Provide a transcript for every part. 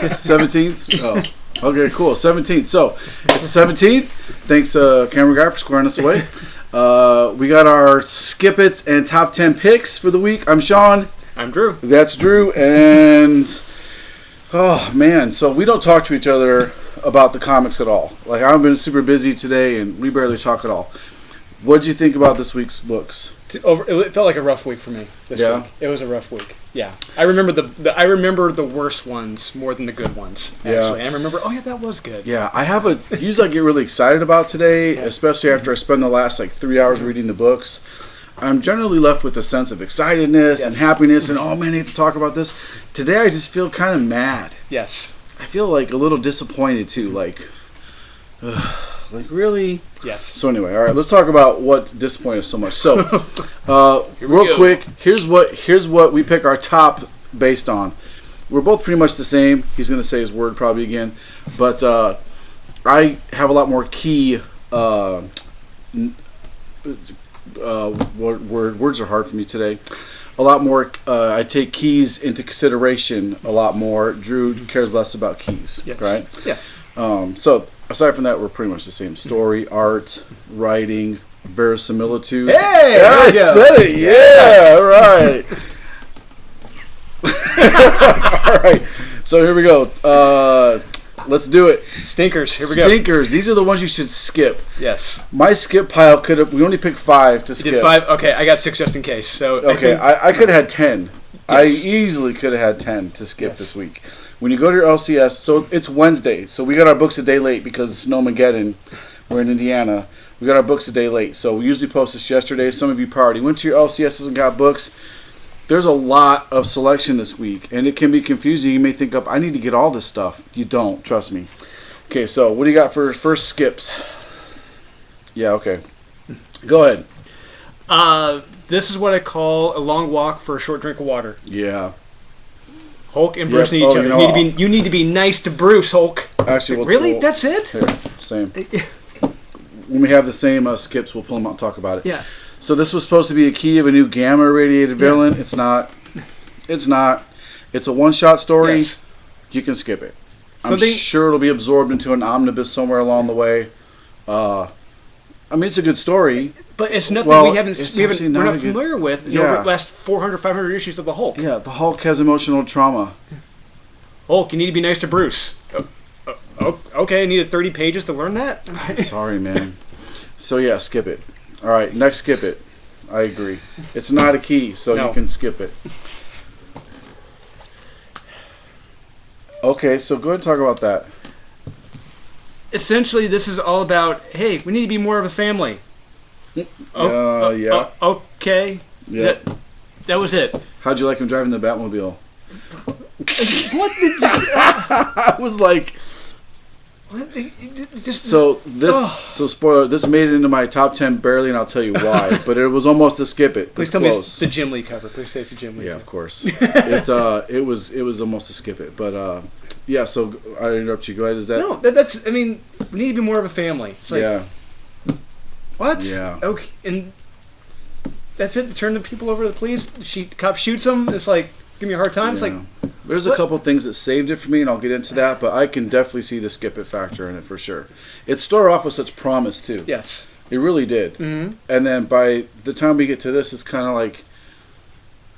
17th? Oh, okay, cool. 17th. So, it's the 17th. Thanks, camera guy, for squaring us away. We got our Skip It and Top 10 picks for the week. I'm Shawn. I'm Drew. That's Drew. And, oh, man. So, we don't talk to each other about the comics at all. Like, I've been super busy today, and we barely talk at all. What did you think about this week's books? It felt like a rough week for me this week. It was a rough week. Yeah, I remember the worst ones more than the good ones. Actually, and I remember. Oh yeah, that was good. Yeah, I have usually I get really excited about today, especially after I spend the last 3 hours reading the books. I'm generally left with a sense of excitedness and happiness, and oh man, I need to talk about this. Today, I just feel kind of mad. Yes, I feel like a little disappointed too. Really? Yes. So anyway, all right, let's talk about what disappointed us so much. So, real quick, here's what we pick our top based on. We're both pretty much the same. He's going to say his word probably again, but I have a lot more key. Words are hard for me today. A lot more. I take keys into consideration a lot more. Drew cares less about keys. Yes. Right? Yeah. So aside from that, we're pretty much the same. Story, art, writing, verisimilitude. Hey! I said it. Yeah. All right. All right. So here we go. Let's do it. Stinkers. Here we go. Stinkers. These are the ones you should skip. Yes. My skip pile could have. We only picked 5 to skip. You did 5. Okay, I got 6 just in case. So okay, I could have had 10. Yes. I easily could have had 10 to skip this week. When you go to your LCS, so it's Wednesday, so we got our books a day late because it's Snowmageddon. We're in Indiana. We got our books a day late, so we usually post this yesterday. Some of you probably went to your LCSs and got books. There's a lot of selection this week, and it can be confusing. You may think, I need to get all this stuff. You don't, trust me. Okay, so what do you got for first skips? Yeah, okay. Go ahead. This is what I call a long walk for a short drink of water. Yeah. Hulk and Bruce need each other. You need to be nice to Bruce, Hulk. Actually, really? That's it? Here, same. When we have the same skips, we'll pull them out and talk about it. Yeah. So this was supposed to be a key of a new gamma irradiated villain. It's not. It's not. It's a one-shot story. Yes. You can skip it. I'm sure it'll be absorbed into an omnibus somewhere along the way. It's a good story. But it's nothing we're not familiar with over the last 400, 500 issues of the Hulk. Yeah, the Hulk has emotional trauma. Hulk, you need to be nice to Bruce. Okay, I needed 30 pages to learn that? Sorry, man. So, yeah, skip it. All right, next skip it. I agree. It's not a key, so you can skip it. Okay, so go ahead and talk about that. Essentially, this is all about, hey, we need to be more of a family. Okay. Yeah. That was it. How'd you like him driving the Batmobile? What? I was like... What? So spoiler, this made it into my top 10 barely, and I'll tell you why. But it was almost a skip it. Please tell me it's the Jim Lee cover. Please say it's the Jim Lee cover. Yeah, of course. It was almost a skip it. But yeah, so I interrupt you. Go ahead. Is that... No, that's... we need to be more of a family. It's like, yeah. What? Yeah. Okay, and that's it? Turn the people over to the police? Cop shoots him? It's like, give me a hard time? Yeah. It's like... There's a couple things that saved it for me, and I'll get into that, but I can definitely see the skip it factor in it for sure. It started off with such promise, too. Yes. It really did. Mm-hmm. And then by the time we get to this, it's kind of like,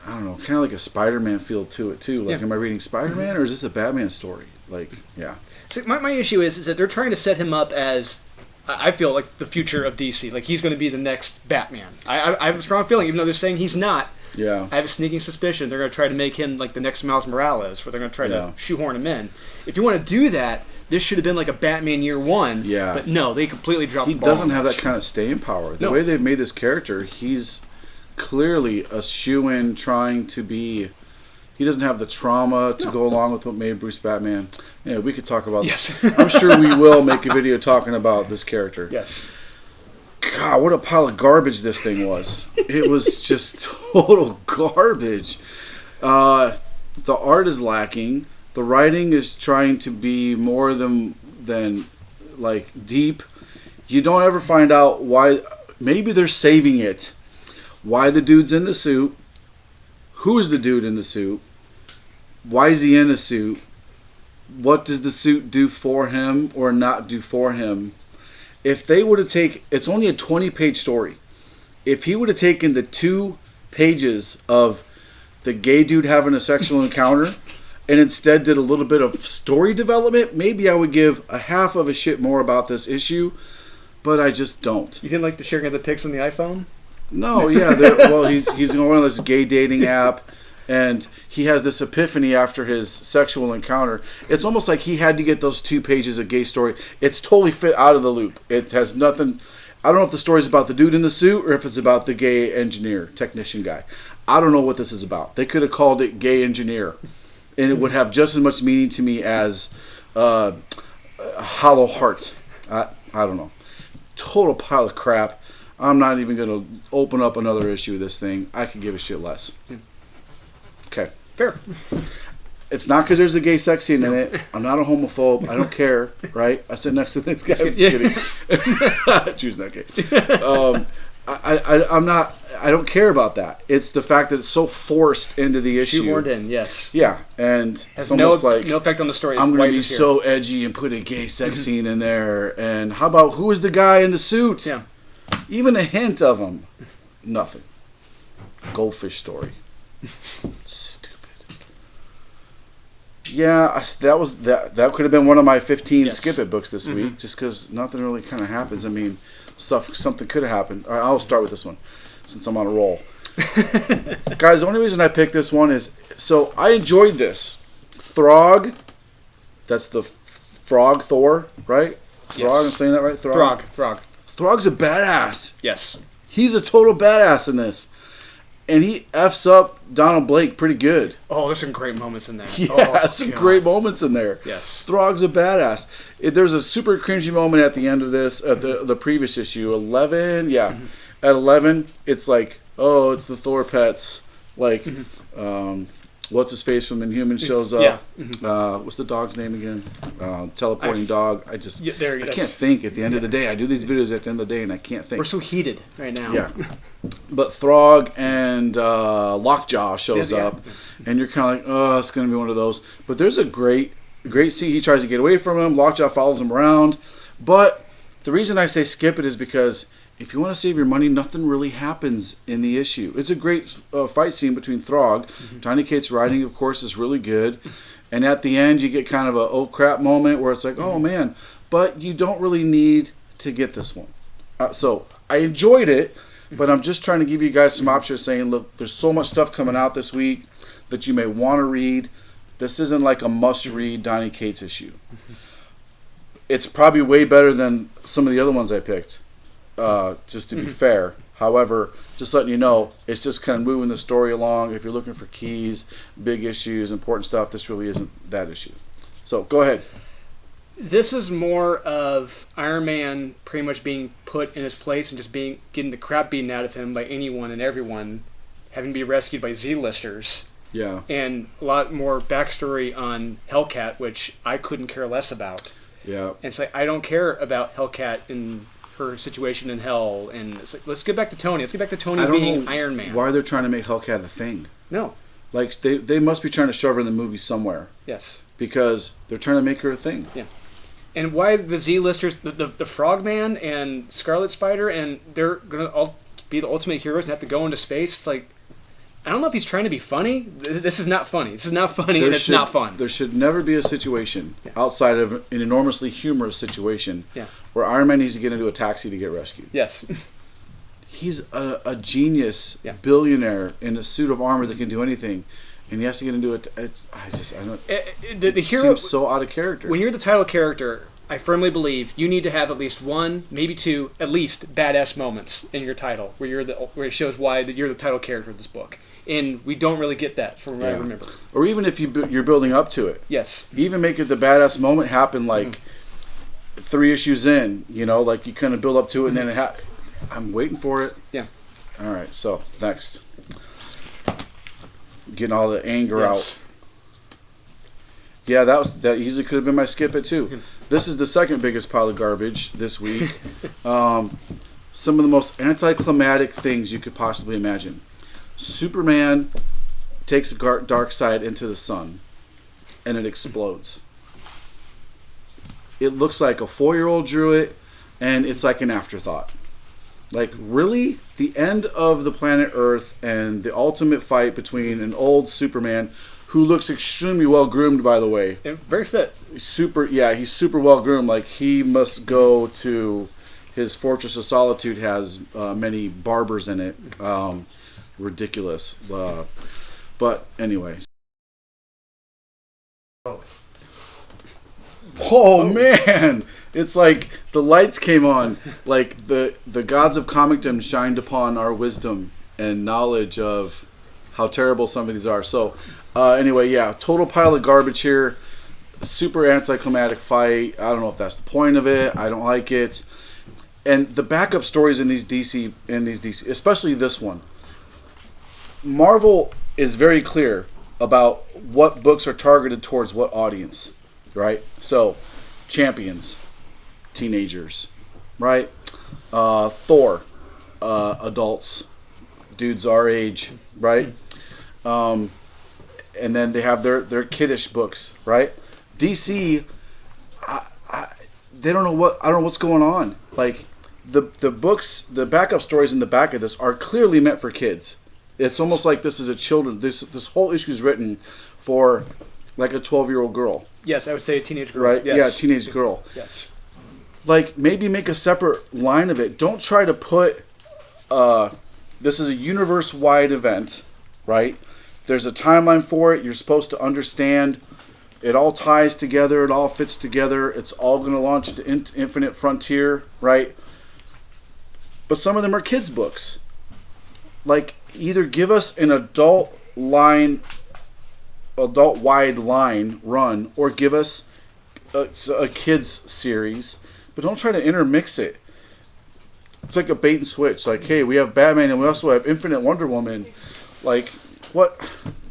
I don't know, kind of like a Spider-Man feel to it, too. Like, am I reading Spider-Man, or is this a Batman story? Like, yeah. So my issue is that they're trying to set him up as... I feel like the future of DC. Like, he's going to be the next Batman. I have a strong feeling, even though they're saying he's not. Yeah. I have a sneaking suspicion they're going to try to make him like the next Miles Morales, where they're going to try to shoehorn him in. If you want to do that, this should have been like a Batman Year One. Yeah. But no, they completely dropped the ball. He doesn't have that kind of staying power. The way they've made this character, he's clearly a shoo-in trying to be... He doesn't have the trauma to go along with what made Bruce Batman. Yeah, we could talk about this. I'm sure we will make a video talking about this character. Yes. God, what a pile of garbage this thing was. It was just total garbage. The art is lacking. The writing is trying to be more than like deep. You don't ever find out why. Maybe they're saving it. Why the dude's in the suit? Who's the dude in the suit? Why is he in a suit? what does the suit do for him or not do for him? If they would have taken, it's only a 20-page story. If he would have taken the 2 pages of the gay dude having a sexual encounter and instead did a little bit of story development, maybe I would give a half of a shit more about this issue, but I just don't. You didn't like the sharing of the pics on the iPhone? No, yeah. Well, he's on one of this gay dating app, and he has this epiphany after his sexual encounter. It's almost like he had to get those 2 pages of gay story. It's totally fit out of the loop. It has nothing. I don't know if the story's about the dude in the suit or if it's about the gay engineer, technician guy. I don't know what this is about. They could have called it Gay Engineer, and it would have just as much meaning to me as Hollow Heart. I don't know. Total pile of crap. I'm not even going to open up another issue of this thing. I could give a shit less. Okay. Fair. It's not because there's a gay sex scene in it. I'm not a homophobe. I don't care, right? I sit next to this guy. I'm just kidding. Choose not gay. I'm not. I don't care about that. It's the fact that it's so forced into the issue. Shoehorned in, yes. Yeah, and has it's almost like no effect on the story. I'm going to be so edgy and put a gay sex scene in there. And how about who is the guy in the suit? Yeah. Even a hint of him. Nothing. Goldfish story. Stupid. Yeah, that could have been one of my 15 skip it books this week, just because nothing really kind of happens. I mean, something could have happened. All right, I'll start with this one since I'm on a roll. Guys, the only reason I picked this one is so I enjoyed this. Throg. That's the frog Thor, right? Throg, I'm saying that right? Throg. Throg's a badass. Yes. He's a total badass in this. And he F's up Donald Blake pretty good. Oh, there's some great moments in there. Yeah, some great moments in there. Yes. Throg's a badass. There's a super cringy moment at the end of this, at the previous issue, 11. Yeah. Mm-hmm. At 11, it's like, oh, it's the Thor pets. Like, what's his face from Inhuman shows up. Yeah. Mm-hmm. What's the dog's name again? Teleporting dog. I can't think at the end of the day. I do these videos at the end of the day and I can't think. We're so heated right now. Yeah. But Throg and Lockjaw shows up and you're kind of like, oh, it's going to be one of those. But there's a great scene. He tries to get away from him. Lockjaw follows him around. But the reason I say skip it is because if you want to save your money, nothing really happens in the issue. It's a great fight scene between Throg. Tiny Kate's writing, of course, is really good. And at the end, you get kind of a oh crap moment where it's like, oh man. But you don't really need to get this one. So I enjoyed it, but I'm just trying to give you guys some options saying, look, there's so much stuff coming out this week that you may want to read. This isn't like a must-read Donny Cates issue. It's probably way better than some of the other ones I picked. Just to be fair. However, just letting you know, it's just kind of moving the story along. If you're looking for keys, big issues, important stuff, this really isn't that issue. So, go ahead. This is more of Iron Man pretty much being put in his place and just getting the crap beaten out of him by anyone and everyone, having to be rescued by Z-listers. Yeah. And a lot more backstory on Hellcat, which I couldn't care less about. Yeah. And it's like, I don't care about Hellcat and her situation in hell, and it's like, let's get back to Tony. Let's get back to Tony being Iron Man. Why they're trying to make Hellcat a thing? No. Like, they must be trying to shove her in the movie somewhere. Yes. Because they're trying to make her a thing. Yeah. And why the Z-listers, the Frogman and Scarlet Spider, and they're going to be the ultimate heroes and have to go into space. It's like, I don't know if he's trying to be funny. This is not funny. This is not funny, and it's not fun. There should never be a situation outside of an enormously humorous situation where Iron Man needs to get into a taxi to get rescued. Yes. He's a genius billionaire in a suit of armor that can do anything, and he has to get into it. The hero seems so out of character. When you're the title character, I firmly believe you need to have at least one, maybe two, at least badass moments in your title where it shows why you're the title character of this book. And we don't really get that from what I remember. Or even if you're building up to it. Yes. Even make it the badass moment happen like 3 issues in, like you kind of build up to it and then I'm waiting for it. Yeah. All right, so next. Getting all the anger out. Yeah, that easily could have been my skip it too. This is the second biggest pile of garbage this week. Some of the most anticlimactic things you could possibly imagine. Superman takes a dark side into the sun, and it explodes. it looks like a 4-year-old drew it, and it's like an afterthought. Like, really? The end of the planet Earth and the ultimate fight between an old Superman who looks extremely well groomed, by the way. And very fit. He's super well groomed. Like, he must go to his Fortress of Solitude, has many barbers in it. Ridiculous. But anyway. Oh man! It's like the lights came on. Like the gods of comicdom shined upon our wisdom and knowledge of how terrible some of these are. So anyway, yeah, total pile of garbage here. Super anticlimactic fight. I don't know if that's the point of it. I don't like it. And the backup stories in these DC, especially this one. Marvel is very clear about what books are targeted towards what audience, right? So, Champions, teenagers, right? Thor, adults, dudes our age, right? And then they have their kiddish books, right? DC, they don't know I don't know what's going on. Like the books, the backup stories in the back of this are clearly meant for kids. It's almost like this is a children. This whole issue is written for like a 12-year-old girl. Yes, I would say a teenage girl. Right? Yes. Yeah, teenage girl. Yes. Like, maybe make a separate line of it. Don't try to put this is a universe-wide event, right? There's a timeline for it. You're supposed to understand it all ties together. It all fits together. It's all going to launch into Infinite Frontier, right? But some of them are kids' books. Like, either give us an adult-wide line run, or give us a kids series, but don't try to intermix it. It's like a bait and switch. Like, hey, we have Batman and we also have Infinite Wonder Woman. Like, what?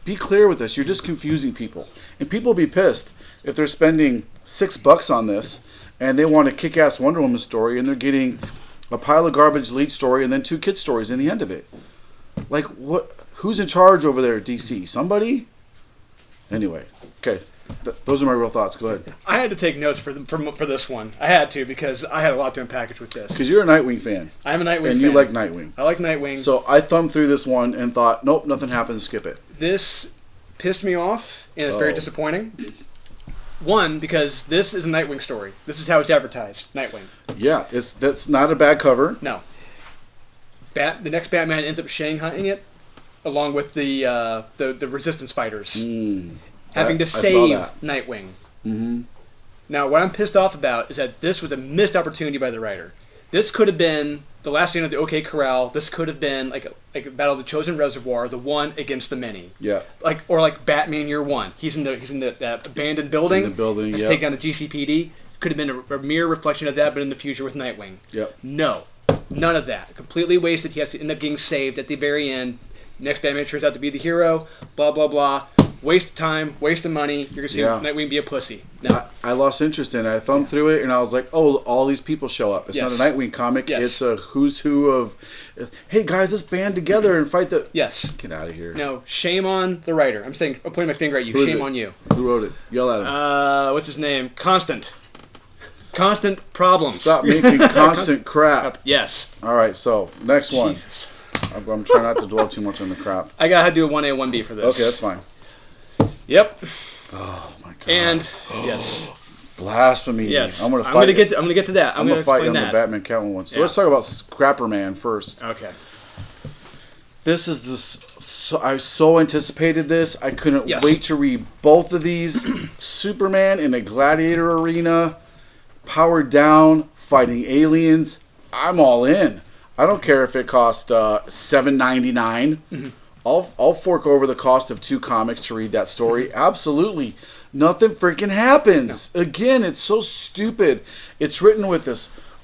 Be clear with this. You're just confusing people, and people will be pissed if they're spending $6 on this and they want a kick-ass Wonder Woman story and they're getting a pile of garbage lead story and then 2 kid stories in the end of it. Like, what? Who's in charge over there at DC? Somebody? Anyway, okay. Those are my real thoughts. Go ahead. I had to take notes for this one. I had to, because I had a lot to unpackage with this. Because you're a Nightwing fan. I'm a Nightwing fan. And you like Nightwing. I like Nightwing. So I thumbed through this one and thought, nope, nothing happens, skip it. This pissed me off, and it's very disappointing. One, because this is a Nightwing story. This is how it's advertised, Nightwing. Yeah, that's not a bad cover. No. The next Batman ends up shanghaiing it, along with the Resistance fighters. Having to save Nightwing. Mm-hmm. Now, what I'm pissed off about is that this was a missed opportunity by the writer. This could have been the last stand of the OK Corral. This could have been like a Battle of the Chosen Reservoir, the one against the many. Yeah. Or like Batman Year One. He's in that abandoned building. In the building. Has taken down the GCPD. Could have been a mere reflection of that, but in the future with Nightwing. Yep. No, none of that. Completely wasted. He has to end up getting saved at the very end. Next Batman turns out to be the hero. Blah blah blah. Waste of time, waste of money. You're going to see Nightwing be a pussy. No. I lost interest in it. I thumbed through it, and I was like, oh, all these people show up. It's not a Nightwing comic. Yes. It's a who's who of, hey, guys, let's band together and fight the... Yes. Get out of here. No, shame on the writer. I'm pointing my finger at you. Shame on you. Who wrote it? Yell at him. What's his name? Constant problems. Stop making constant crap. Yes. All right, so next one. Jesus. I'm trying not to dwell too much on the crap. I got to do a 1A, 1B for this. Okay, that's fine. Yep. Oh my god. And yes. Blasphemy. Yes. I'm gonna get to that. I'm gonna fight you on the Batman Catwoman one. So let's talk about Scrapper Man first. Okay. This is I so anticipated this. I couldn't wait to read both of these. Superman in a gladiator arena, powered down, fighting aliens. I'm all in. I don't care if it costs $7.99. Mm-hmm. I'll fork over the cost of 2 comics to read that story. Absolutely. Nothing freaking happens. No. Again, it's so stupid. It's written with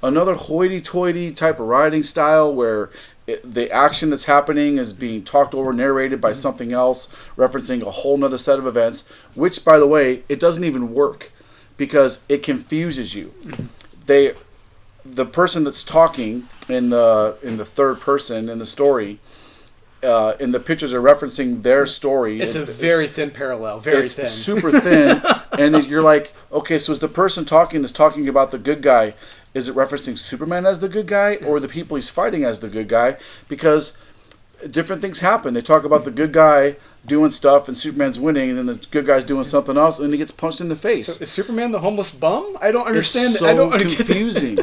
another hoity-toity type of writing style where the action that's happening is being talked over, narrated by something else, referencing a whole nother set of events, which, by the way, it doesn't even work because it confuses you. Mm-hmm. The person that's talking in the third person in the story and the pictures are referencing their story. It's a very thin parallel, very thin. It's super thin, and you're like, okay, so is the person talking about the good guy, is it referencing Superman as the good guy, or the people he's fighting as the good guy? Because different things happen. They talk about the good guy doing stuff, and Superman's winning, and then the good guy's doing something else, and he gets punched in the face. So is Superman the homeless bum? I don't understand. It's so I don't confusing.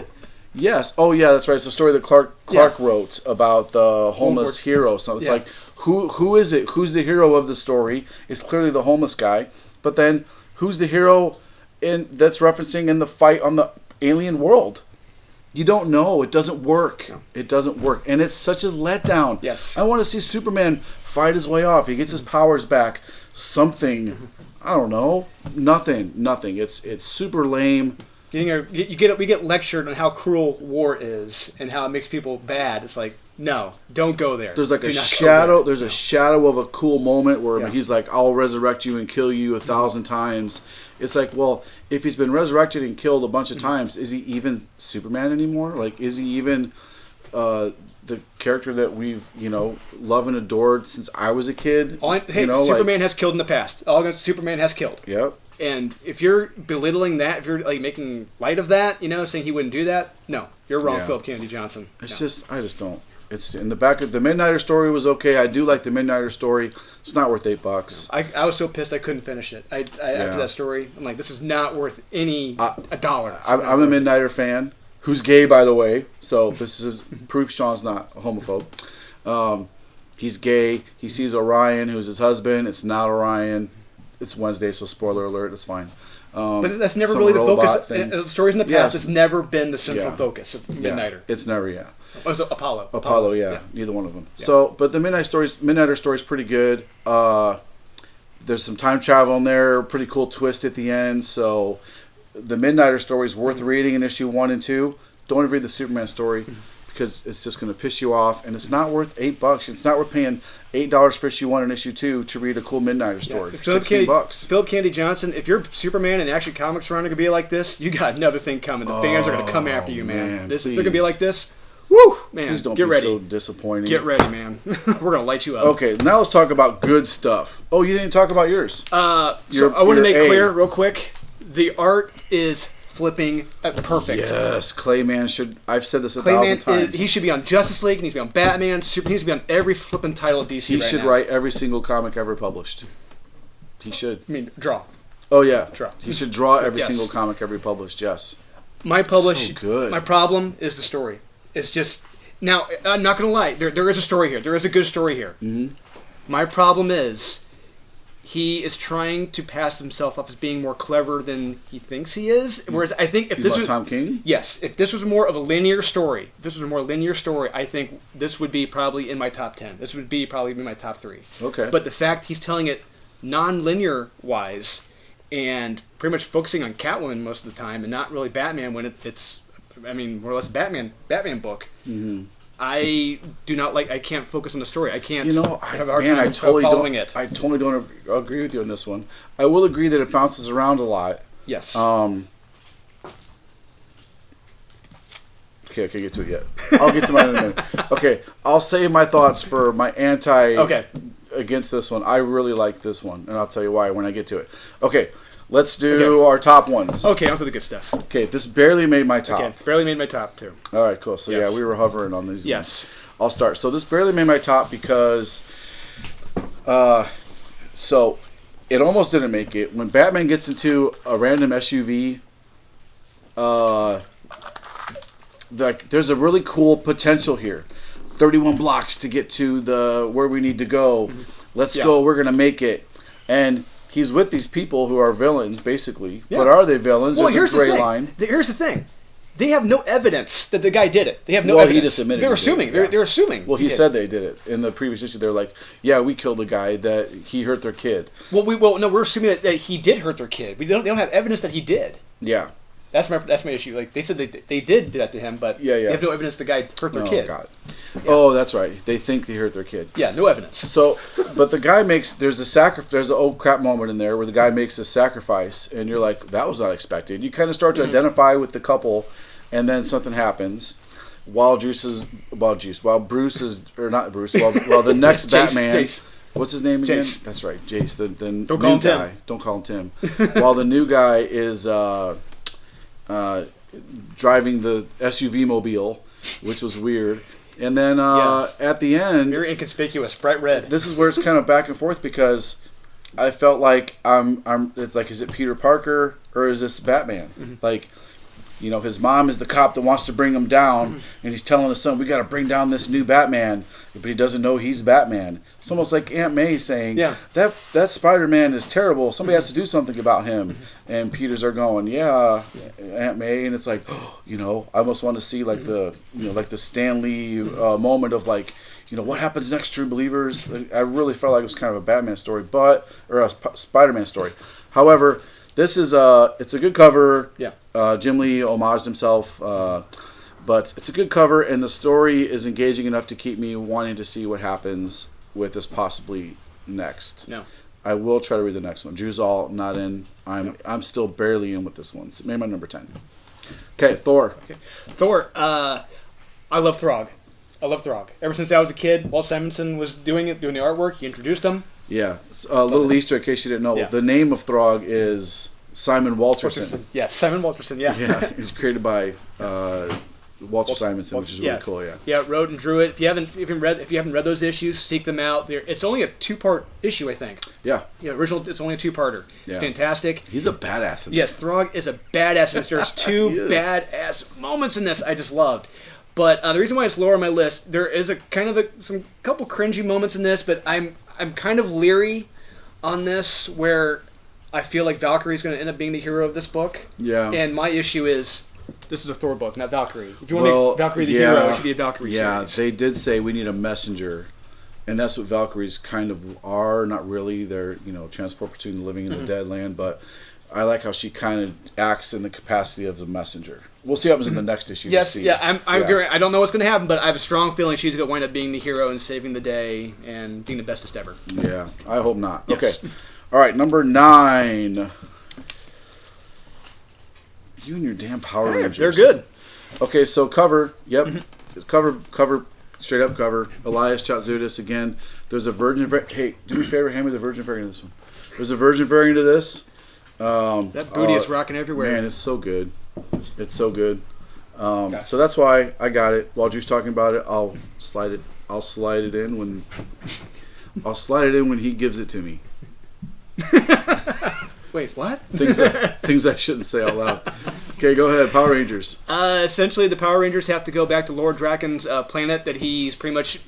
Yes. Oh, yeah, that's right. It's a story that Clark wrote about the homeless hero. So it's like, who is it? Who's the hero of the story? It's clearly the homeless guy. But then, who's the hero that's referencing in the fight on the alien world? You don't know. It doesn't work. No. It doesn't work. And it's such a letdown. Yes. I want to see Superman fight his way off. He gets his powers back. Something. I don't know. Nothing. It's super lame. We get lectured on how cruel war is and how it makes people bad. It's like, no, don't go there. There's like a shadow. There's a shadow of a cool moment where he's like, "I'll resurrect you and kill you 1,000 times." It's like, well, if he's been resurrected and killed a bunch of times, is he even Superman anymore? Like, is he even the character that we've loved and adored since I was a kid? Superman has killed in the past. Superman has killed. Yep. And if you're belittling that, if you're like making light of that, saying he wouldn't do that, no, you're wrong, Philip Kennedy Johnson. It's just, I just don't. It's in the back of the Midnighter story was okay. I do like the Midnighter story. It's not worth $8. I was so pissed I couldn't finish it. After that story, I'm like, this is not worth a dollar. I'm a Midnighter fan who's gay, by the way. So this is proof Shawn's not a homophobe. He's gay. He sees Orion, who's his husband. It's not Orion. It's Wednesday, so spoiler alert. It's fine. But that's never really the focus. Stories in the past, it's never been the central focus of Midnighter. It's never, Oh, so Apollo. Apollo, neither one of them. Yeah. So, but the Midnighter story is pretty good. There's some time travel in there, pretty cool twist at the end. So, the Midnighter story is worth reading in issue 1 and 2. Don't read the Superman story because it's just going to piss you off, and it's not worth $8. It's not worth paying $8 for issue 1 and issue 2 to read a cool Midnighter story. For $16. Philip Kennedy Johnson, if you're Superman and Action Comics are going to be like this, you got another thing coming. The fans are going to come after you, man. They're going to be like this. Woo, man! Please don't get be ready. So disappointing. Get ready, man. We're gonna light you up. Okay, now let's talk about good stuff. Oh, you didn't talk about yours. I want to make clear, real quick, the art is flipping perfect. Yes, Clayman should. I've said this 1,000 times. He should be on Justice League. He needs to be on Batman. He needs to be on every flipping title of DC. He should write every single comic ever published. He should. I mean, draw. Oh yeah, draw. He should draw every single comic ever published. Yes. My So good. My problem is the story. It's just now. I'm not gonna lie. There is a story here. There is a good story here. Mm-hmm. My problem is he is trying to pass himself up as being more clever than he thinks he is. Whereas I think if this was Tom King, if this was more of a linear story, I think this would be probably in my top 10. This would be probably in my top 3. Okay. But the fact he's telling it non-linear wise and pretty much focusing on Catwoman most of the time and not really Batman when it's more or less Batman book. Mm-hmm. I do not like. I can't focus on the story. I can't. I totally following it. I totally don't agree with you on this one. I will agree that it bounces around a lot. Yes. Okay, I can't get to it yet. I'll get to mine in a minute. Okay, I'll save my thoughts for my against this one. I really like this one, and I'll tell you why when I get to it. Okay. Let's do our top ones. Okay, on to the good stuff. Okay, this barely made my top. Okay, barely made my top, too. All right, cool. So, we were hovering on these Yes. ones. I'll start. So, this barely made my top because... so, it almost didn't make it. When Batman gets into a random SUV, there's a really cool potential here. 31 blocks to get to where we need to go. Mm-hmm. Let's go. We're going to make it. And... he's with these people who are villains, basically. Yeah. But are they villains? Well, here's a gray line. Here's the thing. They have no evidence that the guy did it. They have no evidence. He just admitted They're assuming. They're assuming. Well, he said they did it. In the previous issue, they're like, yeah, we killed the guy that he hurt their kid. Well, no, we're assuming that he did hurt their kid. They don't have evidence that he did. Yeah. That's my issue. Like they said they did do that to him, but they have no evidence the guy hurt their kid. God. Yeah. Oh, that's right. They think they hurt their kid. Yeah, no evidence. So, but the guy there's an oh crap moment in there where the guy makes a sacrifice, and you're like, that was not expected. You kind of start to identify with the couple, and then something happens. while Bruce is, or not Bruce, while the next Batman, Jace. What's his name again? Jace. That's right, Jace. The Don't new call him guy. Tim. Don't call him Tim. While the new guy is driving the SUV mobile, which was weird. And then at the end, very inconspicuous, bright red. This is where it's kind of back and forth because I felt like it's like, is it Peter Parker or is this Batman? Mm-hmm. Like, you know, his mom is the cop that wants to bring him down, and he's telling his son, we got to bring down this new Batman, but he doesn't know he's Batman. It's almost like Aunt May saying, that Spider-Man is terrible. Somebody has to do something about him. And Peter's are going, Aunt May, and it's like, you know, I almost want to see like the, you know, like the Stan Lee moment of like, you know, what happens next, True Believers? I really felt like it was kind of a Batman story, or a Spider-Man story. However, this is it's a good cover. Yeah. Jim Lee homaged himself, but it's a good cover, and the story is engaging enough to keep me wanting to see what happens with this possibly next. No. I will try to read the next one. Drew's all not in. I'm still barely in with this one. It's maybe my number 10. Okay, Thor. Thor. I love Throg. Ever since I was a kid, Walt Simonson was doing the artwork. He introduced him. Yeah. A little Easter in case you didn't know. Yeah. The name of Throg is Simon Walterson. Yeah, Simon Walterson. Yeah. Yeah. He's created by Walter Simonson, which is really cool. Yeah. Yeah, wrote and drew it. If you haven't read those issues, seek them out. It's only a 2-part issue, I think. Yeah. Yeah, original. It's only a 2-parter. Yeah. It's fantastic. He's a badass in this. Yes, Throg is a badass in this. There's 2 badass moments in this I just loved. But the reason why it's lower on my list, there is a kind of some couple cringy moments in this, but I'm kind of leery on this where I feel like Valkyrie's going to end up being the hero of this book. Yeah. And my issue is, this is a Thor book, not Valkyrie. If you want to make Valkyrie the hero, it should be a Valkyrie series. They did say we need a messenger, and that's what Valkyries kind of are. Not really. They're, you know, transport between the living and the dead land, but I like how she kind of acts in the capacity of the messenger. We'll see what happens in the next issue. Yes, I'm agree. I don't know what's going to happen, but I have a strong feeling she's going to wind up being the hero and saving the day and being the bestest ever. Yeah, I hope not. Yes. Okay. All right, number 9. You and your damn Power Rangers. They're good. Okay, so cover. Yep. Cover, straight up cover. Elias Chatzoudas again. There's a virgin. Hey, do me a favor, hand me the virgin variant of this one. There's a virgin variant of this. That booty is rocking everywhere. Man, it's so good. It's so good. So that's why I got it. While Drew's talking about it, I'll slide it in when he gives it to me. Wait, what? Things I shouldn't say out loud. Okay, go ahead. Power Rangers. Essentially, the Power Rangers have to go back to Lord Draken's planet that he's pretty much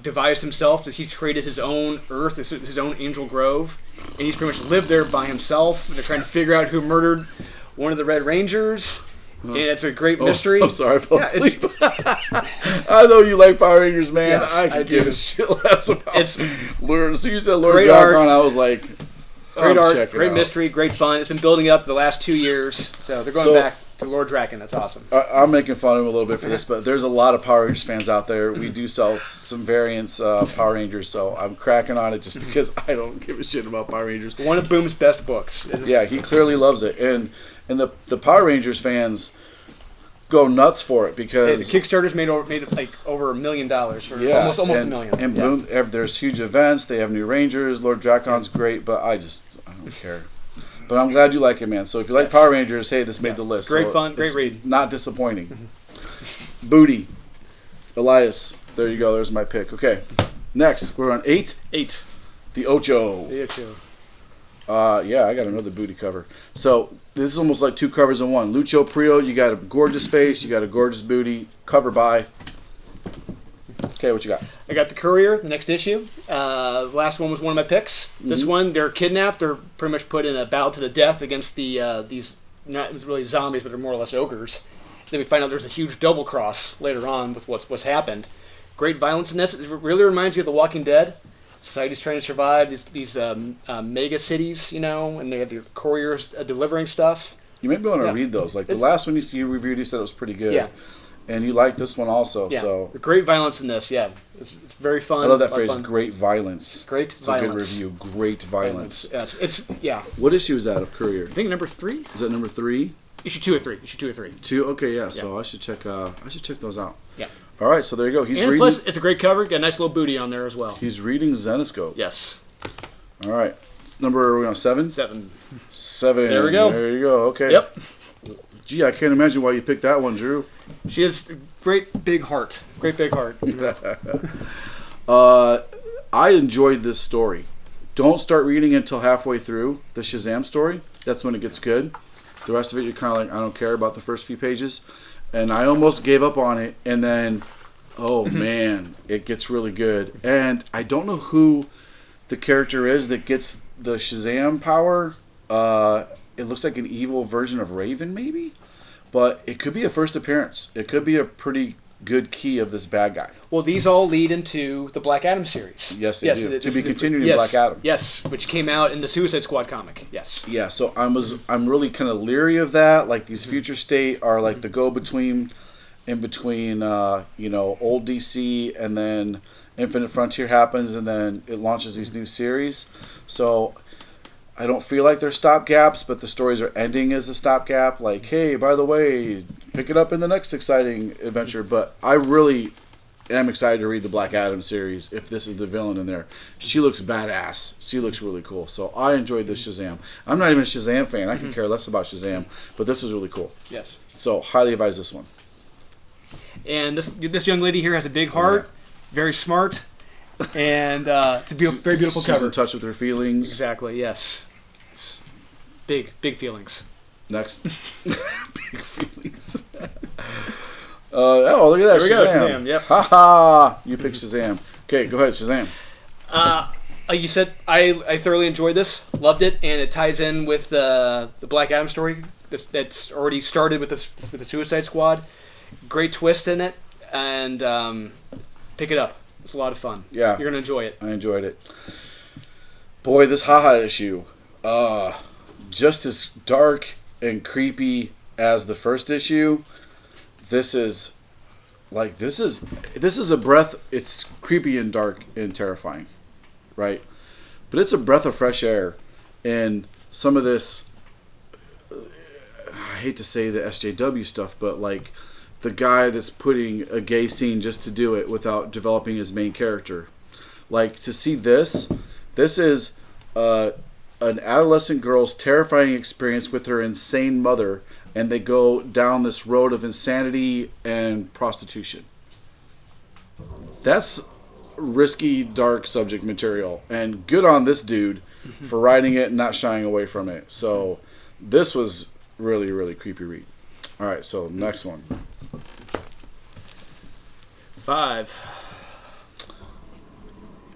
devised himself. That he created his own Earth, his own Angel Grove, and he's pretty much lived there by himself. And they're trying to figure out who murdered one of the Red Rangers. And it's a great mystery. I'm sorry, I fell asleep. I know you like Power Rangers, man. Yes, I give a shit less about Lord. So you said Lord great Drakon, art. I was like, great art, great mystery, great fun. It's been building up the last 2 years, so they're going back to Lord Draken. That's awesome. I'm making fun of him a little bit for this, but there's a lot of Power Rangers fans out there. We do sell some variants Power Rangers, so I'm cracking on it just because I don't give a shit about Power Rangers. One of Boom's best books. Yeah, he clearly loves it, and the Power Rangers fans go nuts for it because the Kickstarter's made like over $1 million for almost $1 million. And Boom, there's huge events. They have new Rangers. Lord Drakon's great, but I don't care. But I'm glad you like it, man. So if you like Power Rangers, hey, this made the list. It's great fun, great read. Not disappointing. Booty, Elias. There you go. There's my pick. Okay, next we're on 8. 8. The Ocho. Yeah, I got another booty cover. So this is almost like 2 covers in one. Lucho Prio, you got a gorgeous face, you got a gorgeous booty. Cover by. Okay, what you got? I got the Courier, the next issue. The last one was one of my picks. This one, they're kidnapped. They're pretty much put in a battle to the death against these not really zombies, but they're more or less ogres. Then we find out there's a huge double cross later on with what's happened. Great violence in this. It really reminds you of The Walking Dead. Society's trying to survive these mega cities, you know, and they have the couriers delivering stuff. You may be able to read those. Like the last one you reviewed, you said it was pretty good. Yeah. And you like this one also. Yeah. So Great violence in this, yeah. It's very fun. I love that phrase, fun. great violence. Great it's violence. It's a good review. Great violence. Yes, it's, yeah. What issue is that of Courier? I think number 3. Is that number 3? Issue 2 or 3. Issue 2 or 3. 2. Okay, yeah. So I should check those out. Yeah. All right, so there you go. He's and reading. Plus, it's a great cover. Got a nice little booty on there as well. He's reading Zenoscope. Yes. All right. Number, we're on 7? 7. 7. There we go. There you go. Okay. Yep. Gee, I can't imagine why you picked that one, Drew. She has a great big heart. Great big heart. I enjoyed this story. Don't start reading until halfway through the Shazam story. That's when it gets good. The rest of it, you're kind of like, I don't care about the first few pages. And I almost gave up on it. And then, oh man, it gets really good. And I don't know who the character is that gets the Shazam power. It looks like an evil version of Raven, maybe? But it could be a first appearance. It could be a pretty good key of this bad guy. Well, these all lead into the Black Adam series. Yes, they do. To be continued in Black Adam. Yes, which came out in the Suicide Squad comic. Yes. Yeah, so I'm really kind of leery of that. Like these Future State are like the go-between in between old DC and then Infinite Frontier happens and then it launches these new series. So I don't feel like they're stopgaps, but the stories are ending as a stopgap. Like, hey, by the way, pick it up in the next exciting adventure. But I really am excited to read the Black Adam series if this is the villain in there. She looks badass. She looks really cool. So I enjoyed this Shazam. I'm not even a Shazam fan. I could care less about Shazam, but this was really cool. Yes. So highly advise this one. And this young lady here has a big heart, very smart, and it's a very beautiful cover. She's in touch with her feelings. Exactly, yes. Big feelings. Next. Big feelings. Look at that. There we go, Shazam. Yep. Ha ha! You picked Shazam. Okay, go ahead, Shazam. Like you said, I thoroughly enjoyed this, loved it, and it ties in with the Black Adam story that's already started with the Suicide Squad. Great twist in it, and pick it up. It's a lot of fun. Yeah, you're gonna enjoy it. I enjoyed it. Boy, this haha issue, just as dark and creepy as the first issue. This is a breath. It's creepy and dark and terrifying, right? But it's a breath of fresh air, and some of this. I hate to say the SJW stuff, but like the guy that's putting a gay scene just to do it without developing his main character. Like to see this is an adolescent girl's terrifying experience with her insane mother, and they go down this road of insanity and prostitution. That's risky, dark subject material, and good on this dude for writing it and not shying away from it. So this was really, really creepy read. All right, so next one. 5.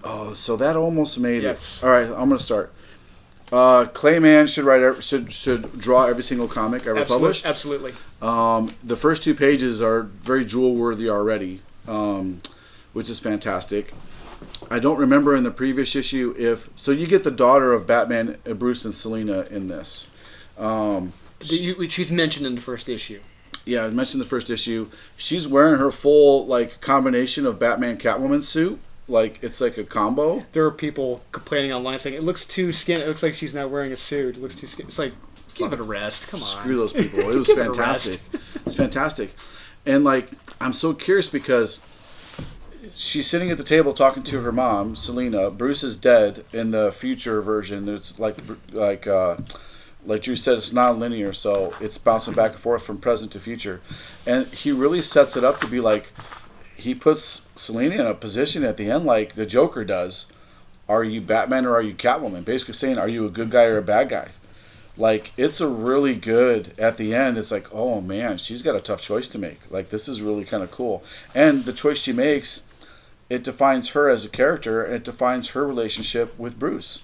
Oh, so that almost made it. All right, I'm gonna start. Clayman should draw every single comic ever published. Absolutely. The first 2 pages are very jewel worthy already, which is fantastic. I don't remember in the previous issue so you get the daughter of Batman, Bruce and Selina in this. She's mentioned in the first issue. Yeah, I mentioned the first issue. She's wearing her full combination of Batman Catwoman suit. It's like a combo. There are people complaining online saying it looks too skinny. It looks like she's not wearing a suit. It looks too skinny. It's like, give it a rest. Come on. Screw those people. It was fantastic. It's fantastic. And I'm so curious because she's sitting at the table talking to her mom, Selina. Bruce is dead in the future version. It's like Drew said, it's non-linear, so it's bouncing back and forth from present to future. And he really sets it up to be he puts Selina in a position at the end like the Joker does. Are you Batman or are you Catwoman? Basically saying, are you a good guy or a bad guy? It's a really good, at the end, it's like, oh man, she's got a tough choice to make. This is really kind of cool. And the choice she makes, it defines her as a character, and it defines her relationship with Bruce.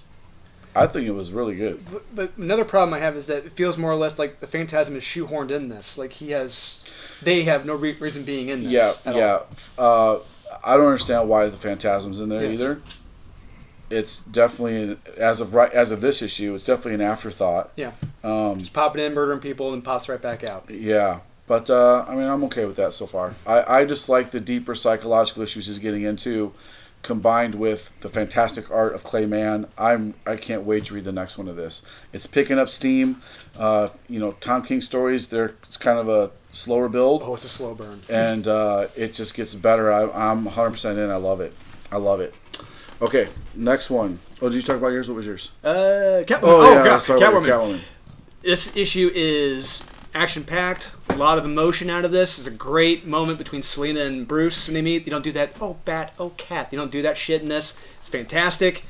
I think it was really good. But another problem I have is that it feels more or less like the Phantasm is shoehorned in this. They have no reason being in this. Yeah. I don't understand why the Phantasm's in there either. It's definitely as of this issue, it's definitely an afterthought. Yeah. Just popping in, murdering people, and pops right back out. Yeah. But I'm okay with that so far. I just like the deeper psychological issues he's getting into combined with the fantastic art of Clay Mann. I can't wait to read the next one of this. It's picking up steam. Tom King stories, it's kind of a slower build. Oh, it's a slow burn. And it just gets better. I'm 100% in. I love it. Okay, next one. Oh, did you talk about yours? What was yours? Catwoman. Oh, yeah, gosh, sorry, Catwoman. This issue is action-packed. A lot of emotion out of this. There's a great moment between Selena and Bruce when they meet. You don't do that, oh, bat, oh, cat. You don't do that shit in this. It's fantastic.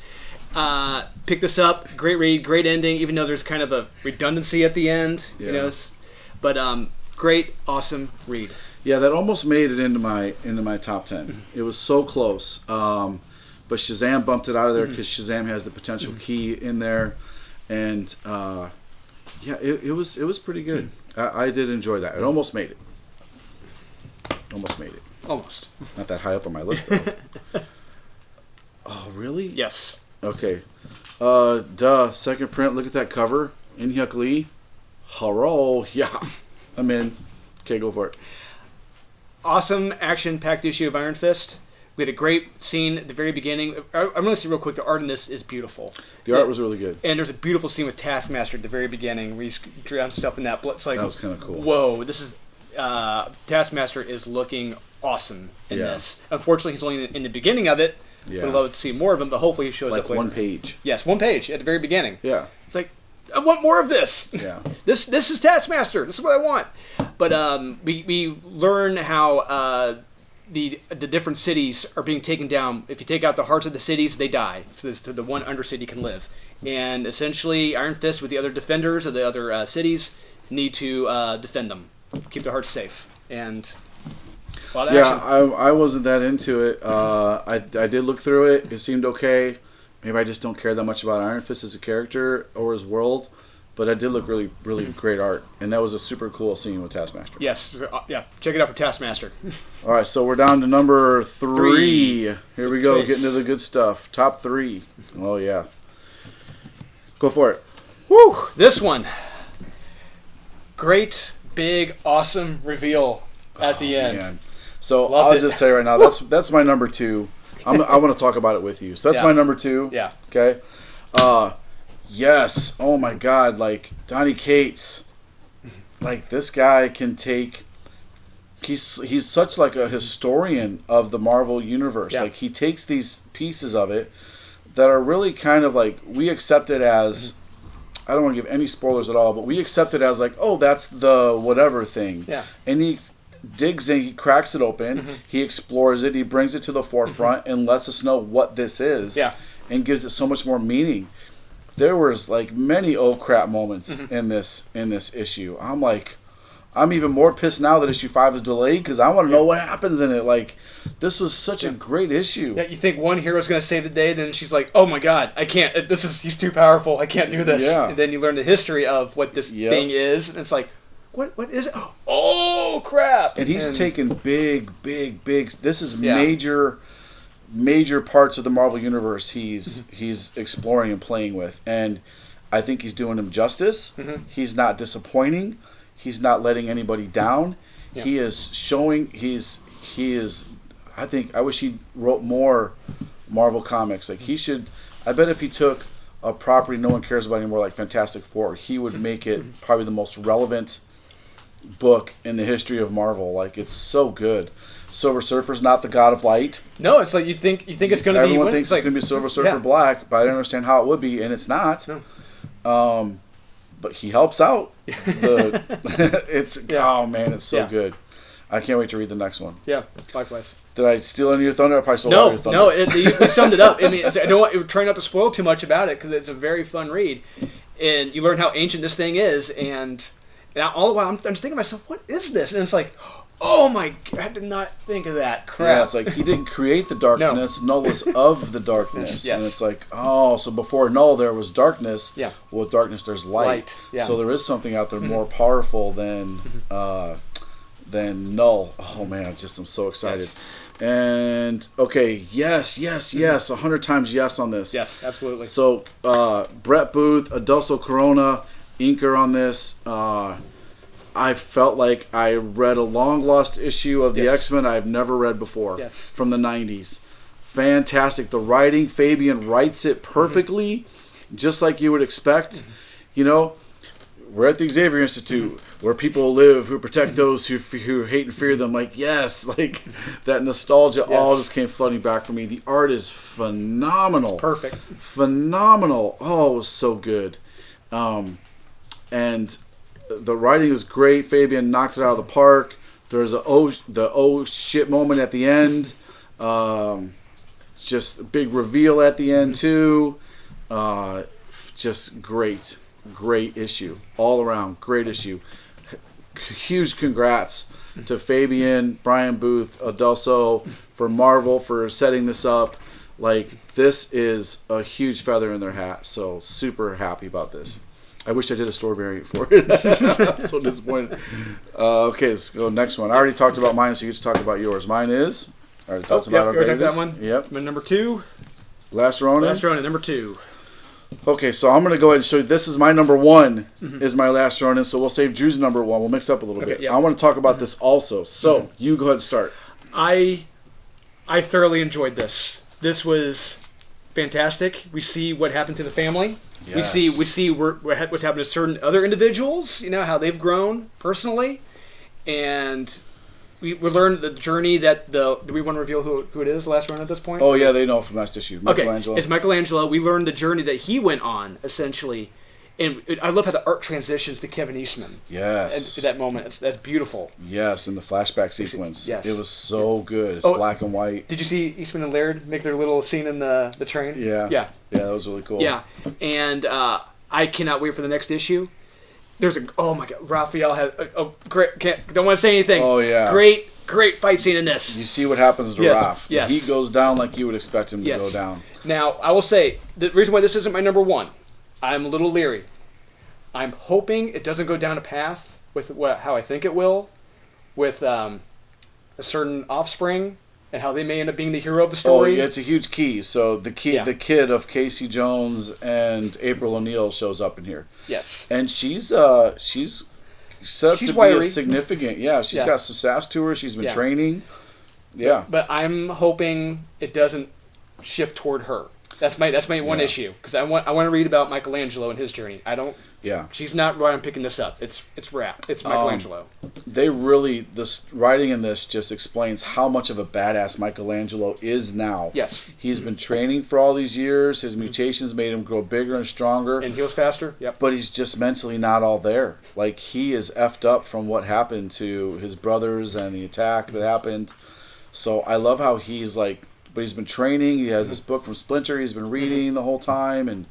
Pick this up. Great read, great ending, even though there's kind of a redundancy at the end. Yeah. But great, awesome read. Yeah, that almost made it into my top 10. It was so close. But Shazam bumped it out of there because Shazam has the potential key in there. And it was pretty good. I did enjoy that. It almost made it. Almost. Not that high up on my list, though. Oh, really? Yes. Okay. Second print. Look at that cover. In-Hyuk Lee. Hello. Yeah. I'm in. Okay, go for it. Awesome action-packed issue of Iron Fist. We had a great scene at the very beginning. I'm going to say real quick, the art in this is beautiful. The art was really good. And there's a beautiful scene with Taskmaster at the very beginning where he's drowns himself in that blood. It's like, that was kind of cool. Whoa, this is Taskmaster is looking awesome in this. Unfortunately, he's only in the beginning of it. Yeah. We'd love to see more of him, but hopefully he shows up later. One page. Yes, one page at the very beginning. Yeah. It's like, I want more of this. Yeah. This is Taskmaster. This is what I want. But we learn how the different cities are being taken down. If you take out the hearts of the cities, they die. So the one Undercity can live. And essentially, Iron Fist with the other defenders of the other cities need to defend them, keep their hearts safe, and a lot of action. I wasn't that into it. I did look through it. It seemed okay. Maybe I just don't care that much about Iron Fist as a character or his world. But it did look really, really great art. And that was a super cool scene with Taskmaster. Yes. Yeah. Check it out for Taskmaster. All right, so we're down to number 3. Here we go, Trace. getting to the good stuff. Top 3. Oh, yeah. Go for it. Woo! This one. Great, big, awesome reveal at the end. Man. So Loved I'll it. just tell you right now, that's my number 2. I want to talk about it with you. So that's my number 2. Yeah. Okay. Yes. Oh my God. Like Donny Cates. Like this guy can take. He's such like a historian of the Marvel universe. Yeah. Like he takes these pieces of it that are really kind of like we accept it as. I don't want to give any spoilers at all, but we accept it as like, oh, that's the whatever thing. Yeah. And he digs in, he cracks it open, he explores it, he brings it to the forefront and lets us know what this is. Yeah. And gives it so much more meaning. There was like many oh crap moments in this issue. I'm even more pissed now that issue 5 is delayed because I want to know what happens in it. Like, this was such a great issue. Yeah, you think one hero's going to save the day, then she's like, "Oh my God, I can't. He's too powerful. I can't do this." Yeah. And then you learn the history of what this thing is, and it's like, "What is it? Oh crap!" And he's taken big. This is major parts of the Marvel universe he's exploring and playing with, and I think he's doing them justice. He's not disappointing. He's not letting anybody down. Yeah. He is showing. He is. I wish he wrote more Marvel comics. Like he should. I bet if he took a property no one cares about anymore, like Fantastic Four, he would make it probably the most relevant book in the history of Marvel. Like it's so good. Silver Surfer's not the God of Light. No, it's like you think it's going to be. Everyone thinks it's going to be Silver Surfer Black, but I don't understand how it would be, and it's not. No. But he helps out. It's oh man, it's so good. I can't wait to read the next one. Yeah, likewise. Did I steal any of your thunder? I probably stole all your thunder. No, you summed it up. I mean, I don't want try not to spoil too much about it because it's a very fun read, and you learn how ancient this thing is, and all the while I'm just thinking to myself, what is this? And it's like, oh my God, I did not think of that. Crap. Yeah, it's like he didn't create the darkness. Null is of the darkness. Yes. And it's like, oh, so before Null there was darkness. Yeah. Well, with darkness there's light. Yeah. So there is something out there more powerful than Null. Oh man, I'm so excited. Yes. And okay, yes, 100 times yes on this. Yes, absolutely. So Brett Booth, Adolfo Corona, inker on this. I felt like I read a long lost issue of the X-Men I've never read before from the 90s. fantastic. The writing, Fabian writes it perfectly, just like you would expect. You know, we're at the Xavier Institute, where people live who protect those who hate and fear them. Like, yes, like that nostalgia all just came flooding back for me. The art is phenomenal. It's perfect. Phenomenal. Oh, it was so good. And the writing is great. Fabian knocked it out of the park. There's the oh shit moment at the end. Just a big reveal at the end too. Just great issue all around. Great issue. Huge congrats to Fabian, Brian Booth, Adelso, for Marvel for setting this up. Like, this is a huge feather in their hat. So super happy about this. I wish I did a store variant for it. I'm so disappointed. Okay, let's go next one. I already talked about mine, so you get to talk about yours. Mine is. I already talked about it. That one. Yep. My number 2. Last Ronin. Last Ronin, number 2. Okay, so I'm going to go ahead and show you. This is my number 1, is my Last Ronin, so we'll save Drew's number 1. We'll mix up a little bit. Yep. I want to talk about this also. So, you go ahead and start. I thoroughly enjoyed this. This was fantastic. We see what happened to the family. Yes. We see what's happened to certain other individuals, you know, how they've grown personally. And we learned the journey that do we want to reveal who it is, Last Ronin, at this point? Oh, yeah, they know from last issue. Michelangelo. Okay, it's Michelangelo. We learned the journey that he went on, essentially. And I love how the art transitions to Kevin Eastman. Yes. At that moment. That's beautiful. Yes, in the flashback sequence. Yes. It was so good. It's black and white. Did you see Eastman and Laird make their little scene in the train? Yeah. Yeah. Yeah, that was really cool. Yeah. And I cannot wait for the next issue. Oh my God, Raphael has a great, don't want to say anything. Oh, yeah. Great fight scene in this. You see what happens to Raph. Yes. He goes down like you would expect him to go down. Now, I will say, the reason why this isn't my number 1, I'm a little leery. I'm hoping it doesn't go down a path with how I think it will, with a certain offspring, and how they may end up being the hero of the story. Oh, yeah, it's a huge key. So the kid of Casey Jones and April O'Neil shows up in here. Yes. And she's set up to wiry. be a significant. Yeah, she's got some sass to her. She's been training. Yeah. But I'm hoping it doesn't shift toward her. That's my one issue, because I want to read about Michelangelo and his journey. I don't. Yeah. She's not why I'm picking this up. It's Michelangelo. They really, this writing in this just explains how much of a badass Michelangelo is now. Yes. He's been training for all these years. His mutations made him grow bigger and stronger. And heals faster. Yep. But he's just mentally not all there. Like, he is effed up from what happened to his brothers and the attack that happened. So I love how he's like, but he's been training. He has this book from Splinter he's been reading the whole time. And,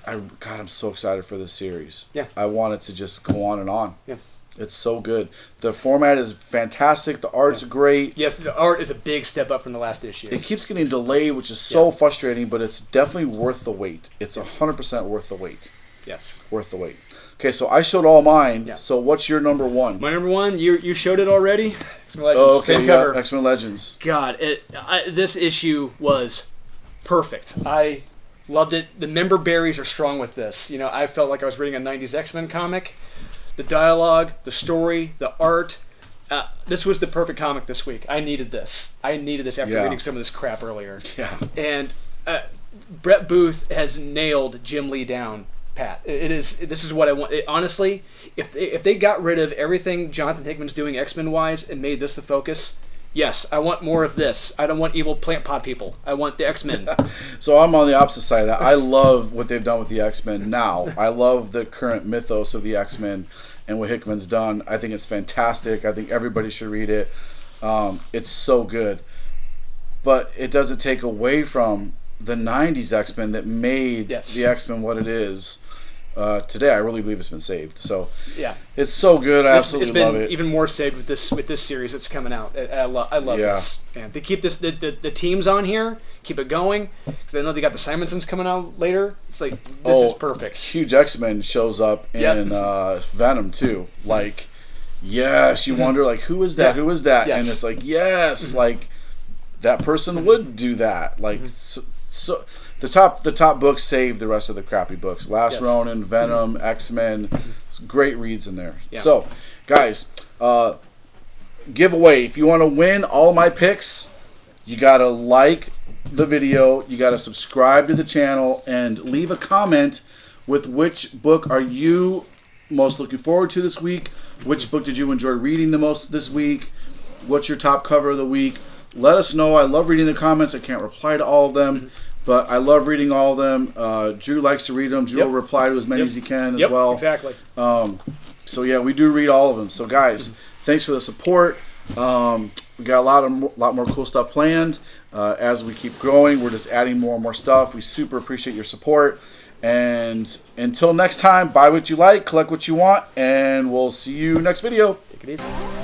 I'm so excited for this series. Yeah. I want it to just go on and on. Yeah. It's so good. The format is fantastic. The art's great. Yes, the art is a big step up from the last issue. It keeps getting delayed, which is so frustrating, but it's definitely worth the wait. It's 100% worth the wait. Yes. Worth the wait. Okay, so I showed all mine. Yeah. So what's your number 1? My number 1, you showed it already. X-Men Legends. Oh, okay, yeah, X-Men Legends. God, this issue was perfect. I loved it. The member berries are strong with this. You know, I felt like I was reading a 90s X-Men comic. The dialogue, the story, the art. This was the perfect comic this week. I needed this. After reading some of this crap earlier. Yeah. And Brett Booth has nailed Jim Lee down, Pat. This is what I want. Honestly, if they got rid of everything Jonathan Hickman's doing X-Men wise and made this the focus, yes, I want more of this. I don't want evil plant pod people. I want the X-Men. So I'm on the opposite side of that. I love what they've done with the X-Men now. I love the current mythos of the X-Men and what Hickman's done. I think it's fantastic. I think everybody should read it. It's so good. But it doesn't take away from the 90s X-Men that made the X-Men what it is. Today, I really believe it's been saved. So yeah, it's so good. I absolutely love it. It's been even more saved with this series that's coming out. I love this. And they keep this the teams on here, keep it going. Because I know they got the Simonsons coming out later. It's like this is perfect. Huge X-Men shows up in Venom too. Like, yes, you wonder like who is that? Who is that? Yes. And it's like like that person would do that. Like so. The top books saved the rest of the crappy books. Last Ronin, Venom, X-Men, great reads in there. Yeah. So, guys, giveaway. If you want to win all my picks, you got to like the video, you got to subscribe to the channel, and leave a comment with which book are you most looking forward to this week, which book did you enjoy reading the most this week, what's your top cover of the week. Let us know. I love reading the comments. I can't reply to all of them, but I love reading all of them. Drew likes to read them. Drew will reply to as many as he can as well. Exactly. So yeah, we do read all of them. So guys, thanks for the support. We got a lot more cool stuff planned as we keep growing. We're just adding more and more stuff. We super appreciate your support. And until next time, buy what you like, collect what you want, and we'll see you next video. Take it easy.